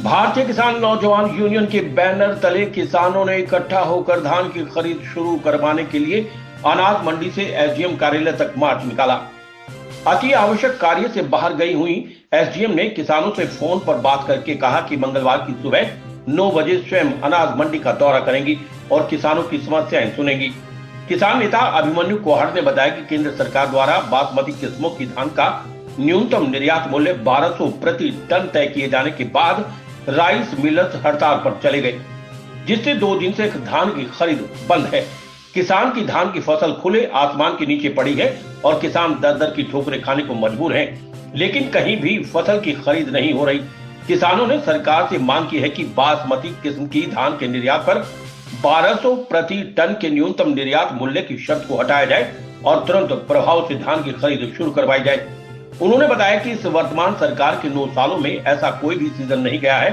भारतीय किसान नौजवान यूनियन के बैनर तले किसानों ने इकट्ठा होकर धान की खरीद शुरू करवाने के लिए अनाज मंडी से एसडीएम कार्यालय तक मार्च निकाला। अति आवश्यक कार्य से बाहर गई हुई एसडीएम ने किसानों से फोन पर बात करके कहा कि मंगलवार की सुबह 9 बजे स्वयं अनाज मंडी का दौरा करेंगी और किसानों की समस्याएं सुनेंगी। किसान नेता अभिमन्यु कोहाड़ ने बताया कि केंद्र सरकार द्वारा बासमती किस्मों की धान का न्यूनतम निर्यात मूल्य 1200 प्रति टन तय किए जाने के बाद राइस मिलर्स हड़ताल पर चले गए, जिससे 2 दिन से धान की खरीद बंद है। किसान की धान की फसल खुले आसमान के नीचे पड़ी है और किसान दर-दर की ठोकरें खाने को मजबूर हैं, लेकिन कहीं भी फसल की खरीद नहीं हो रही। किसानों ने सरकार से मांग की है कि बासमती किस्म की धान के निर्यात पर 1200 प्रति टन के न्यूनतम निर्यात मूल्य की शर्त को हटाया जाए और तुरंत प्रभाव से धान की खरीद शुरू करवाई जाए। उन्होंने बताया कि इस वर्तमान सरकार के 9 सालों में ऐसा कोई भी सीजन नहीं गया है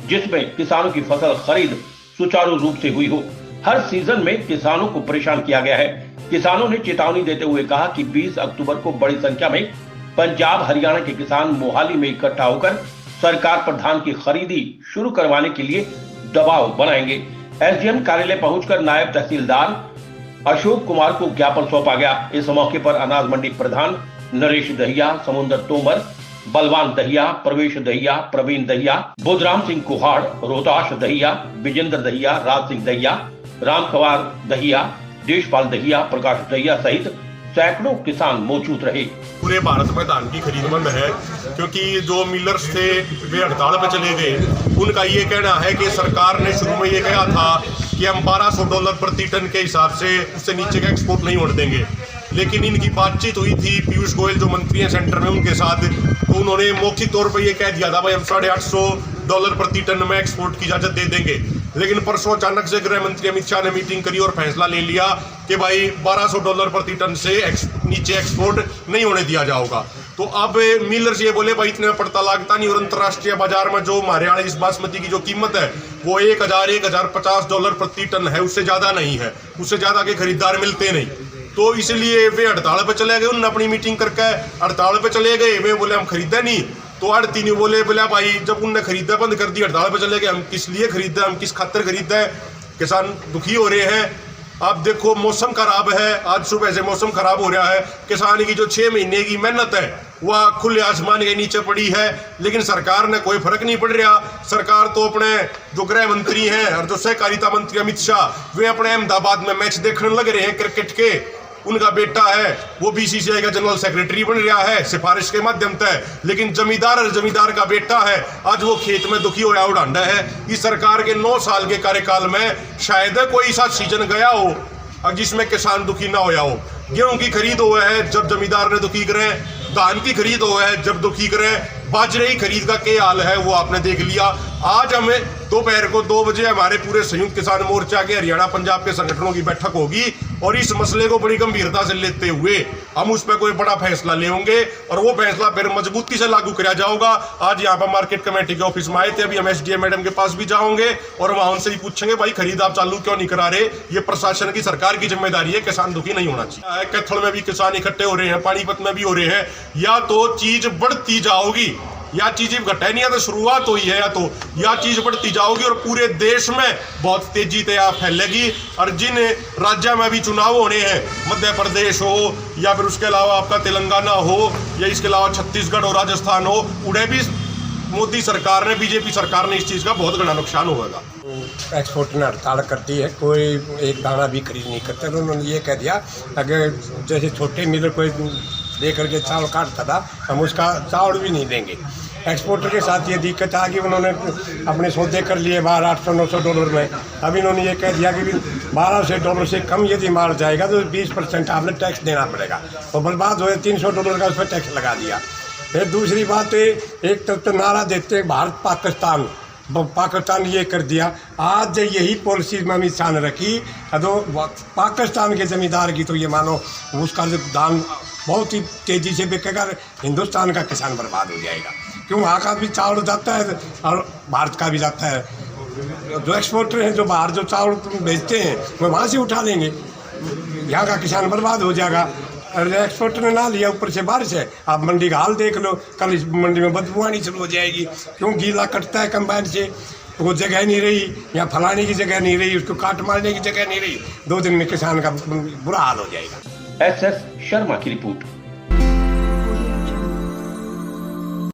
जिसमें किसानों की फसल खरीद सुचारू रूप से हुई हो। हर सीजन में किसानों को परेशान किया गया है। किसानों ने चेतावनी देते हुए कहा कि 20 अक्टूबर को बड़ी संख्या में पंजाब हरियाणा के किसान मोहाली में इकट्ठा होकर सरकार पर धान की खरीदी शुरू करवाने के लिए दबाव बनाएंगे। एसडीएम कार्यालय पहुंचकर नायब तहसीलदार अशोक कुमार को ज्ञापन सौंपा गया। इस मौके पर अनाज मंडी प्रधान नरेश दहिया, समुंदर तोमर, बलवान दहिया, प्रवेश दहिया, प्रवीण दहिया, बुधराम सिंह कुहाड़, रोहताश दहिया, विजेंद्र दहिया, राज सिंह दहिया, रामकवार दहिया, देशपाल दहिया, प्रकाश दहिया सहित सैकड़ों किसान मौजूद रहे। पूरे भारत में धान की खरीद बंद है क्योंकि जो मिलर्स थे वे हड़ताल पर चले गए। उनका ये कहना है कि सरकार ने शुरू में ये कहा था कि हम $1200 प्रति टन के हिसाब से उससे नीचे का एक्सपोर्ट नहीं होने देंगे, लेकिन इनकी बातचीत हुई थी पीयूष गोयल जो मंत्री हैं सेंटर में उनके साथ, तो उन्होंने मौखिक तौर पर ये कह दिया था भाई हम $850 प्रति टन में एक्सपोर्ट की इजाजत दे देंगे। लेकिन परसों अचानक से गृह मंत्री अमित शाह ने मीटिंग करी और फैसला ले लिया कि भाई $1200 प्रति टन से नीचे एक्सपोर्ट नहीं होने दिया जाएगा। तो अब मिलर्स ये बोले भाई इतने पड़ता लागता नहीं, और अंतर्राष्ट्रीय बाजार में जो हमारे यहाँ इस बासमती की जो कीमत है वो $1050 प्रति टन है, उससे ज्यादा नहीं है, उससे ज्यादा के खरीदार मिलते नहीं। तो इसलिए वे हड़ताल पे चले गए। उन्होंने अपनी मीटिंग करके हड़ताल पे चले गए। वे बोले हम खरीदे नहीं, तो आड़ती नहीं बोले भाई जब उनने खरीदा बंद कर दी हड़ताल पे चले गए, हम किस लिए खरीदे, हम किस खातिर खरीदे। किसान दुखी हो रहे हैं। आप देखो मौसम खराब है, आज सुबह से मौसम खराब हो रहा है। किसान की जो 6 महीने की मेहनत है वह खुले आसमान के नीचे पड़ी है, लेकिन सरकार ने कोई फर्क नहीं पड़ रहा। सरकार तो अपने जो गृह मंत्री हैं और जो सहकारिता मंत्री अमित शाह वे अपने अहमदाबाद में मैच देखने लग रहे हैं क्रिकेट के। उनका बेटा है वो बीसीसीआई का जनरल सेक्रेटरी बन रहा है सिफारिश के माध्यम से, लेकिन जमींदार का बेटा है आज वो खेत में दुखी होया उड़ांडा है। इस सरकार के 9 साल के कार्यकाल में शायद कोई सा सीजन गया हो जिसमें किसान दुखी ना होया हो। गेहूं की खरीद हुआ है जब जमींदार ने दुखी करे, धान की खरीद हुआ है जब दुखी करे, बाजरे की खरीद का क्या हाल है वो आपने देख लिया। आज हमें दोपहर को 2 बजे हमारे पूरे संयुक्त किसान मोर्चा के हरियाणा पंजाब के संगठनों की बैठक होगी और इस मसले को बड़ी गंभीरता से लेते हुए हम उस पर कोई बड़ा फैसला लेंगे और वो फैसला फिर मजबूती से लागू किया जाएगा। आज यहाँ पर मार्केट कमेटी के ऑफिस में आए थे, अभी हम एसडीएम मैडम के पास भी जाओगे और वहां उनसे ही पूछेंगे भाई खरीद आप चालू क्यों नहीं करा रहे। ये प्रशासन की सरकार की जिम्मेदारी है, किसान दुखी नहीं होना चाहिए। कैथल में भी किसान इकट्ठे हो रहे हैं, पानीपत में भी हो रहे हैं। या तो चीज बढ़ती जाओगी या चीजें घटे नहीं, तो शुरुआत हुई है, या चीज बढ़ती जाओगी और पूरे देश में बहुत तेजी से आप फैलेगी। और जिन राज्यों में भी चुनाव होने हैं, मध्य प्रदेश हो या फिर उसके अलावा आपका तेलंगाना हो या इसके अलावा छत्तीसगढ़ और राजस्थान हो, उन्हें भी मोदी सरकार ने बीजेपी सरकार ने इस चीज का बहुत बड़ा नुकसान होगा। एक्सपोर्ट ने हड़ताल करती है, कोई एक दाना भी खरीद नहीं करता। तो उन्होंने ये कह दिया अगर जैसे छोटे मिलर कोई दे करके चावल काटता था हम उसका चावल भी नहीं देंगे। एक्सपोर्टर के साथ ये दिक्कत आ गई, उन्होंने अपने सौदे कर लिए बाहर $800-900 में। अब इन्होंने ये कह दिया कि $1200 से कम यदि माल जाएगा तो 20% आपने टैक्स देना पड़ेगा, और बर्बाद हो $300 का उस पर टैक्स लगा दिया। फिर दूसरी बात एक तरफ तो नारा देते भारत पाकिस्तान ये कर दिया। आज यही पॉलिसी में अमित शाह ने रखी तो पाकिस्तान के जमींदार की तो ये मानो उसका जो दाम बहुत ही तेज़ी से बिकेगा, हिंदुस्तान का किसान बर्बाद हो जाएगा। क्यों वहाँ का भी चावल जाता है और भारत का भी जाता है। जो एक्सपोर्टर हैं जो बाहर जो चावल बेचते हैं वो वहाँ से उठा लेंगे, यहाँ का किसान बर्बाद हो जाएगा। और एक्सपोर्टर ने ना लिया, ऊपर से बारिश है। आप मंडी का हाल देख लो, कल इस मंडी में बदबू आनी शुरू हो जाएगी। क्यों गीला कटता है कंबाइन से, वो जगह नहीं रही, यहाँ फलाने की जगह नहीं रही, उसको काट मारने की जगह नहीं रही। 2 दिन में किसान का बुरा हाल हो जाएगा। SS शर्मा की रिपोर्ट।